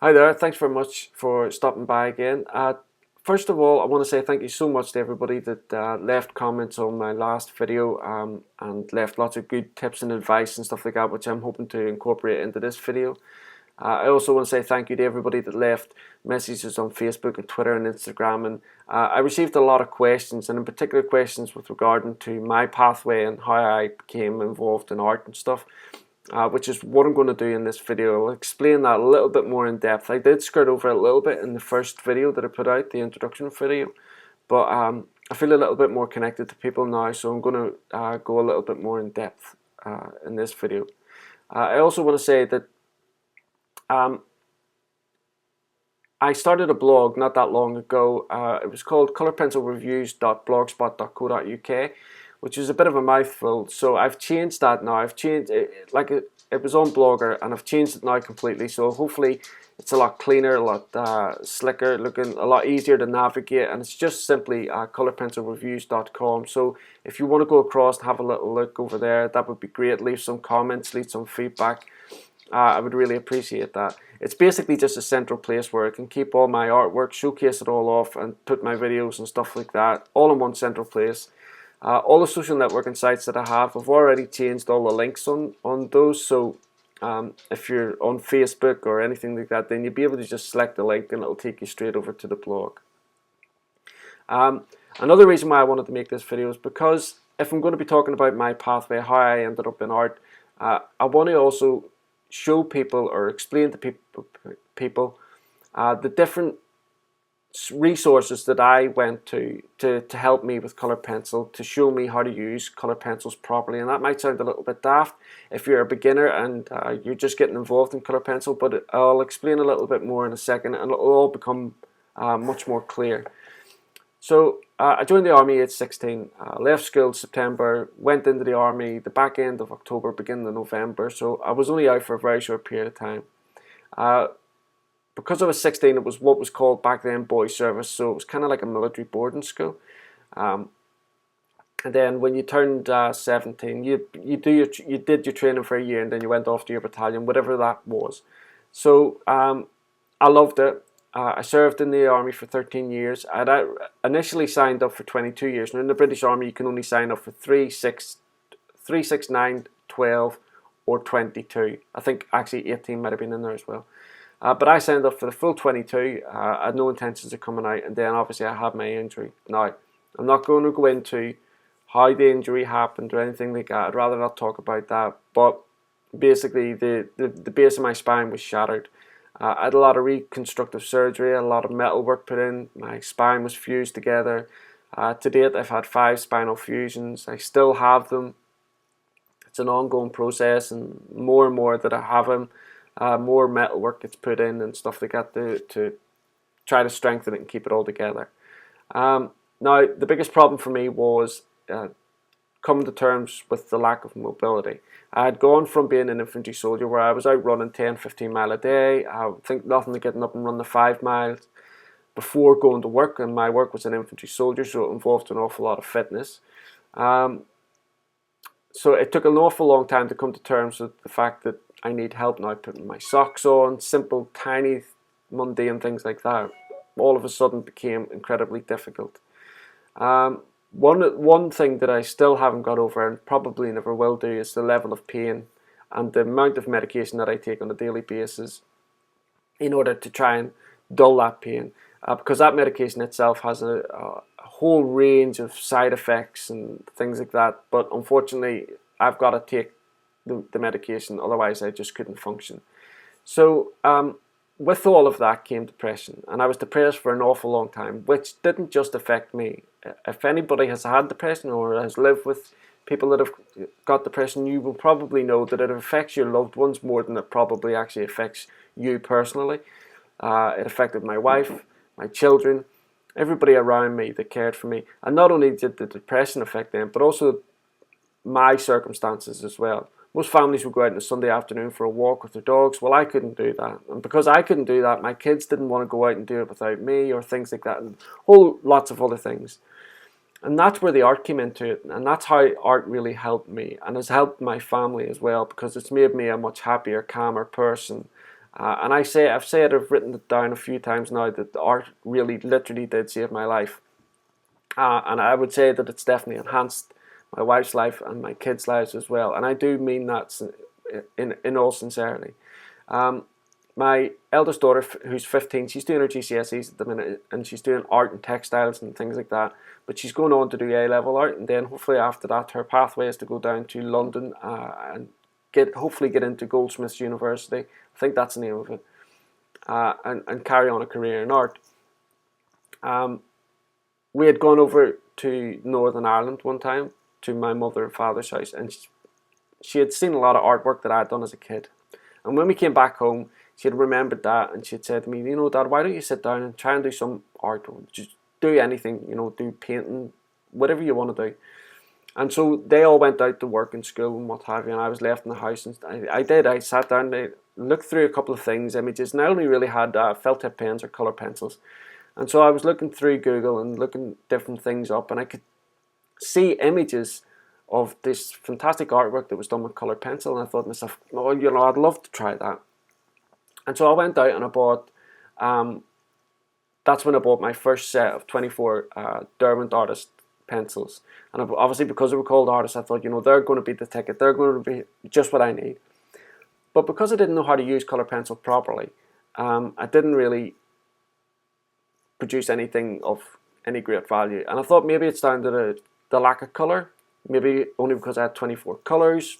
Hi there, thanks very much for stopping by again. First of all, I want to say thank you so much to everybody that left comments on my last video and left lots of good tips and advice and stuff like that, which I'm hoping to incorporate into this video. I also want to say thank you to everybody that left messages on Facebook and Twitter and Instagram, and I received a lot of questions, and in particular questions with regard to my pathway and how I became involved in art and stuff. Which is what I'm going to do in this video. I'll explain that a little bit more in depth. I did skirt over it a little bit in the first video that I put out, the introduction video, but I feel a little bit more connected to people now, so I'm going to go a little bit more in depth in this video. I also want to say that I started a blog not that long ago. It was called colourpencilreviews.blogspot.co.uk, which is a bit of a mouthful, so I've changed that now. I've changed it, it was on Blogger, and I've changed it now completely, so hopefully it's a lot cleaner, a lot slicker looking, a lot easier to navigate, and it's just simply colourpencilreviews.com. so if you want to go across and have a little look over there, that would be great. Leave some comments, leave some feedback. I would really appreciate that. It's basically just a central place where I can keep all my artwork, showcase it all off, and put my videos and stuff like that all in one central place. All the social networking sites that I have, I've already changed all the links on those, so if you're on Facebook or anything like that, then you'll be able to just select the link and it'll take you straight over to the blog. Another reason why I wanted to make this video is because if I'm going to be talking about my pathway, how I ended up in art, I want to also show people or explain to people the different resources that I went to help me with colour pencil, to show me how to use colour pencils properly. And that might sound a little bit daft if you're a beginner and you're just getting involved in colour pencil, but I'll explain a little bit more in a second and it'll all become much more clear. So I joined the army at 16, left school September, went into the army the back end of October, beginning of November, so I was only out for a very short period of time. Because I was 16, it was what was called back then boys service, so it was kind of like a military boarding school. And then when you turned 17, you did your training for a year, and then you went off to your battalion, whatever that was. So I loved it. I served in the army for 13 years. I initially signed up for 22 years. Now in the British Army, you can only sign up for 3, 6, 9, 12, or 22. I think actually 18 might have been in there as well. But I signed up for the full 22. I had no intentions of coming out, and then obviously I had my injury. Now, I'm not going to go into how the injury happened or anything like that. I'd rather not talk about that. But basically, the base of my spine was shattered. I had a lot of reconstructive surgery, a lot of metal work put in. My spine was fused together. To date, I've had 5 spinal fusions. I still have them. It's an ongoing process, and more that I have them. More metal work gets put in and stuff like that to try to strengthen it and keep it all together. Now, the biggest problem for me was coming to terms with the lack of mobility. I had gone from being an infantry soldier where I was out running 10-15 mile a day. I would think nothing of getting up and run the 5 miles before going to work, and my work was an infantry soldier, so it involved an awful lot of fitness. So it took an awful long time to come to terms with the fact that I need help now putting my socks on. Simple, tiny, mundane things like that all of a sudden became incredibly difficult. One thing that I still haven't got over, and probably never will do, is the level of pain and the amount of medication that I take on a daily basis in order to try and dull that pain. Because that medication itself has a whole range of side effects and things like that, but unfortunately I've got to take the medication, otherwise I just couldn't function. So with all of that came depression, and I was depressed for an awful long time, which didn't just affect me. If anybody has had depression or has lived with people that have got depression, you will probably know that it affects your loved ones more than it probably actually affects you personally. It affected my wife, my children, everybody around me that cared for me, and not only did the depression affect them, but also my circumstances as well. Most families would go out on a Sunday afternoon for a walk with their dogs. Well, I couldn't do that. And because I couldn't do that, my kids didn't want to go out and do it without me, or things like that, and lots of other things. And that's where the art came into it. And that's how art really helped me, and has helped my family as well, because it's made me a much happier, calmer person. And I've written it down a few times now that the art really literally did save my life. And I would say that it's definitely enhanced my wife's life and my kids' lives as well. And I do mean that in all sincerity. My eldest daughter, who's 15, she's doing her GCSEs at the minute, and she's doing art and textiles and things like that. But she's going on to do A-level art, and then hopefully after that, her pathway is to go down to London and hopefully get into Goldsmiths University. I think that's the name of it, and carry on a career in art. We had gone over to Northern Ireland one time to my mother and father's house, and she had seen a lot of artwork that I had done as a kid. And when we came back home, she had remembered that, and she had said to me, you know, Dad, why don't you sit down and try and do some art? Just do anything, you know, do painting, whatever you want to do. And so they all went out to work in school and what have you, and I was left in the house. And I sat down, I looked through a couple of things, images, and I only really had felt tip pens or colour pencils. And so I was looking through Google and looking different things up, and I could see images of this fantastic artwork that was done with coloured pencil, and I thought to myself, oh, you know, I'd love to try that. And so I went out and I bought, that's when I bought my first set of 24 Derwent Artist pencils. And obviously because they were called artists, I thought, you know, they're going to be the ticket, they're going to be just what I need. But because I didn't know how to use colour pencil properly, I didn't really produce anything of any great value. And I thought maybe it's down to the lack of colour, maybe only because I had 24 colours.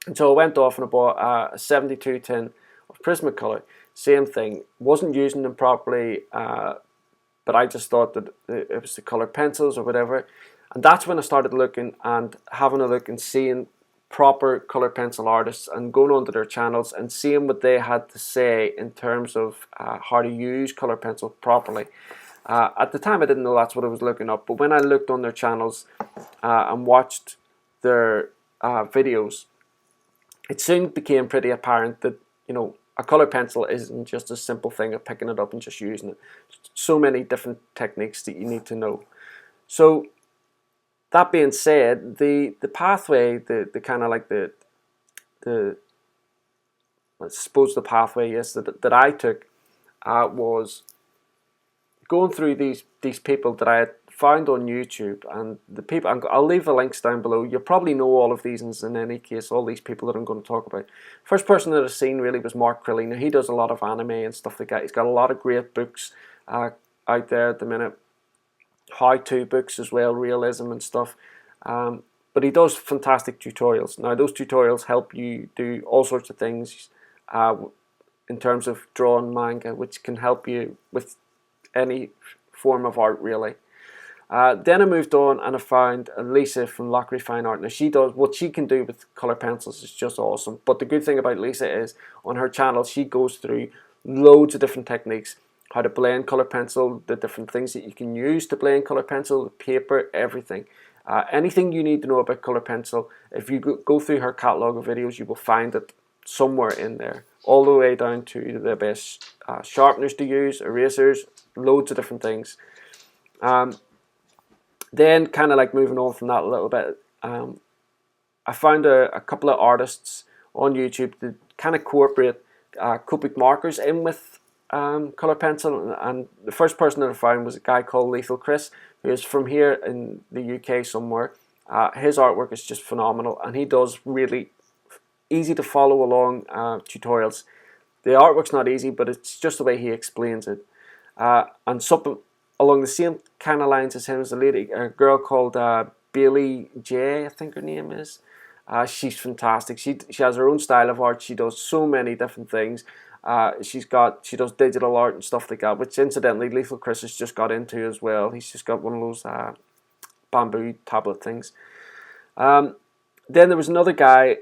And so I went off and I bought a 72 tin of Prismacolor. Same thing, wasn't using them properly, but I just thought that it was the colored pencils or whatever. And that's when I started looking and having a look and seeing proper colored pencil artists and going onto their channels and seeing what they had to say in terms of how to use colored pencil properly. At the time I didn't know that's what I was looking up, but when I looked on their channels and watched their videos, it soon became pretty apparent that, you know, a colour pencil isn't just a simple thing of picking it up and just using it. So many different techniques that you need to know. So that being said, the pathway, the kind of like the I suppose the pathway, yes, that I took was going through these people that I had found on YouTube, and the people, I'll leave the links down below. You probably know all of these in any case, all these people that I'm going to talk about. First person that I've seen really was Mark Crilley. Now he does a lot of anime and stuff like that. He's got a lot of great books out there at the minute, how-to books as well, realism and stuff. But he does fantastic tutorials. Now those tutorials help you do all sorts of things in terms of drawing manga, which can help you with any form of art really. Then I moved on and I found Lisa from Lockery Fine Art. Now she does, what she can do with colour pencils is just awesome. But the good thing about Lisa is on her channel she goes through loads of different techniques, how to blend colour pencil, the different things that you can use to blend colour pencil, the paper, everything. Anything you need to know about colour pencil, if you go through her catalogue of videos, you will find it somewhere in there. All the way down to the best sharpeners to use, erasers, loads of different things. Then kind of like moving on from that a little bit, I found a couple of artists on YouTube that kind of incorporate Copic markers in with colour pencil, and the first person that I found was a guy called Lethal Chris, who is from here in the UK somewhere. His artwork is just phenomenal, and he does really easy to follow along tutorials. The artwork's not easy, but it's just the way he explains it. And something along the same kind of lines as him is a girl called Bailey J, I think her name is. She's fantastic. She has her own style of art. She does so many different things. She does digital art and stuff like that, which incidentally Lethal Chris has just got into as well. He's just got one of those bamboo tablet things. Then there was another guy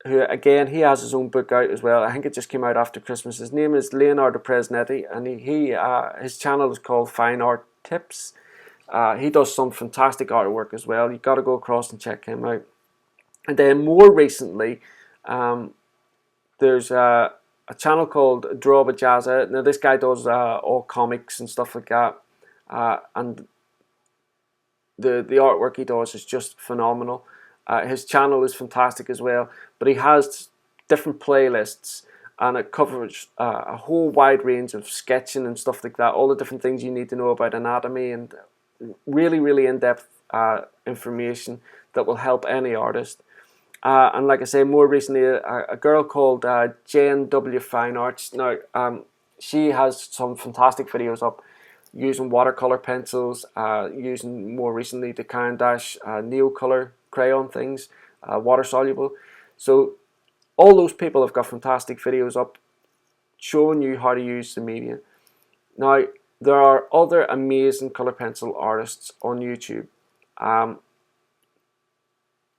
who again, he has his own book out as well. I think it just came out after Christmas. His name is Leonardo Presnetti, and his channel is called Fine Art Tips. He does some fantastic artwork as well. You've got to go across and check him out. And then more recently, there's a channel called Draw with Jazza. Now this guy does all comics and stuff like that, and the artwork he does is just phenomenal. His channel is fantastic as well, but he has different playlists and it covers a whole wide range of sketching and stuff like that, all the different things you need to know about anatomy, and really, really in-depth information that will help any artist. And like I say, more recently, a girl called Jane W. Fine Arts. Now, she has some fantastic videos up using watercolor pencils, using more recently the Caran d'Ache Neocolor crayon things, water soluble. So all those people have got fantastic videos up showing you how to use the medium. Now, there are other amazing color pencil artists on YouTube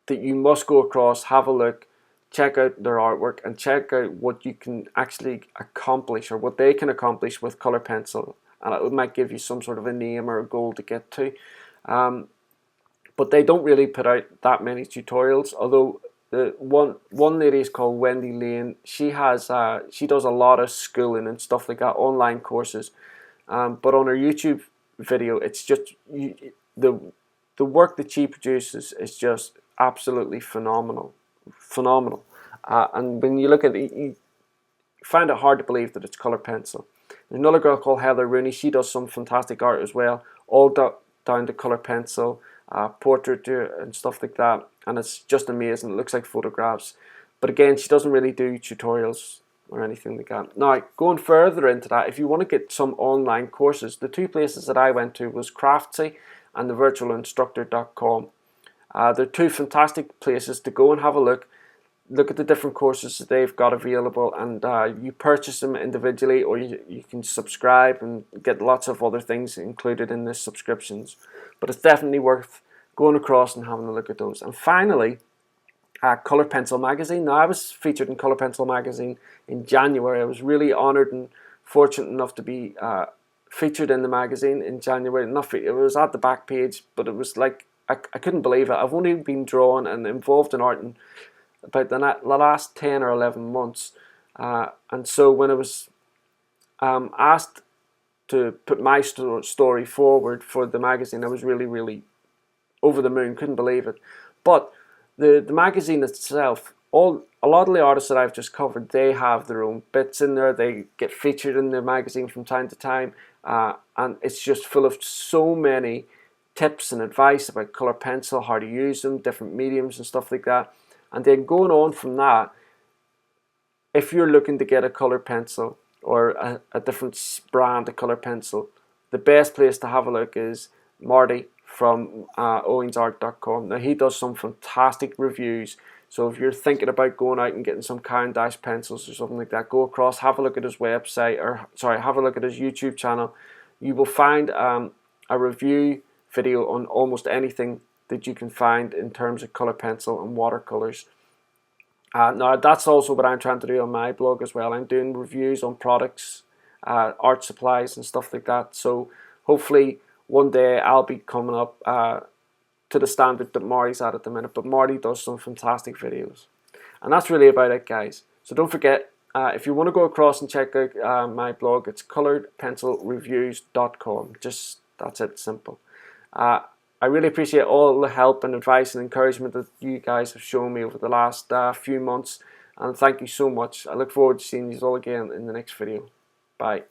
that you must go across, have a look, check out their artwork, and check out what you can actually accomplish, or what they can accomplish with color pencil. And it might give you some sort of a name or a goal to get to. But they don't really put out that many tutorials, although the one lady is called Wendy Lane. She does a lot of schooling and stuff like that, online courses. But on her YouTube video, it's just the work that she produces is just absolutely phenomenal. And when you look at it, you find it hard to believe that it's color pencil. There's another girl called Heather Rooney. She does some fantastic art as well, all down to color pencil, portrait and stuff like that, and it's just amazing. It looks like photographs, but again, she doesn't really do tutorials or anything like that. Now, going further into that, if you want to get some online courses, the two places that I went to was Craftsy and the virtualinstructor.com. They're two fantastic places to go and have a look at the different courses that they've got available, and you purchase them individually, or you can subscribe and get lots of other things included in the subscriptions. But it's definitely worth going across and having a look at those. And finally, Color Pencil Magazine. Now, I was featured in Color Pencil Magazine in January. I was really honoured and fortunate enough to be featured in the magazine in January. It was at the back page, but it was like, I couldn't believe it. I've only been drawn and involved in art in about the last 10 or 11 months. And so when I was asked to put my story forward for the magazine, I was really, really over the moon, couldn't believe it. But the magazine itself, a lot of the artists that I've just covered, they have their own bits in there. They get featured in the magazine from time to time, and it's just full of so many tips and advice about color pencil, how to use them, different mediums and stuff like that. And then going on from that, if you're looking to get a color pencil or a different brand of color pencil, the best place to have a look is Marty from owensart.com. Now, he does some fantastic reviews. So if you're thinking about going out and getting some Caran d'Ache pencils or something like that, go across, have a look at his website, have a look at his YouTube channel. You will find a review video on almost anything that you can find in terms of color pencil and watercolors. Now, that's also what I'm trying to do on my blog as well. I'm doing reviews on products, art supplies and stuff like that. So hopefully one day I'll be coming up to the standard that Marty's at the minute. But Marty does some fantastic videos. And that's really about it, guys. So don't forget, if you want to go across and check out my blog, it's coloredpencilreviews.com. Just, that's it, simple. I really appreciate all the help and advice and encouragement that you guys have shown me over the last few months, and thank you so much. I look forward to seeing you all again in the next video. Bye.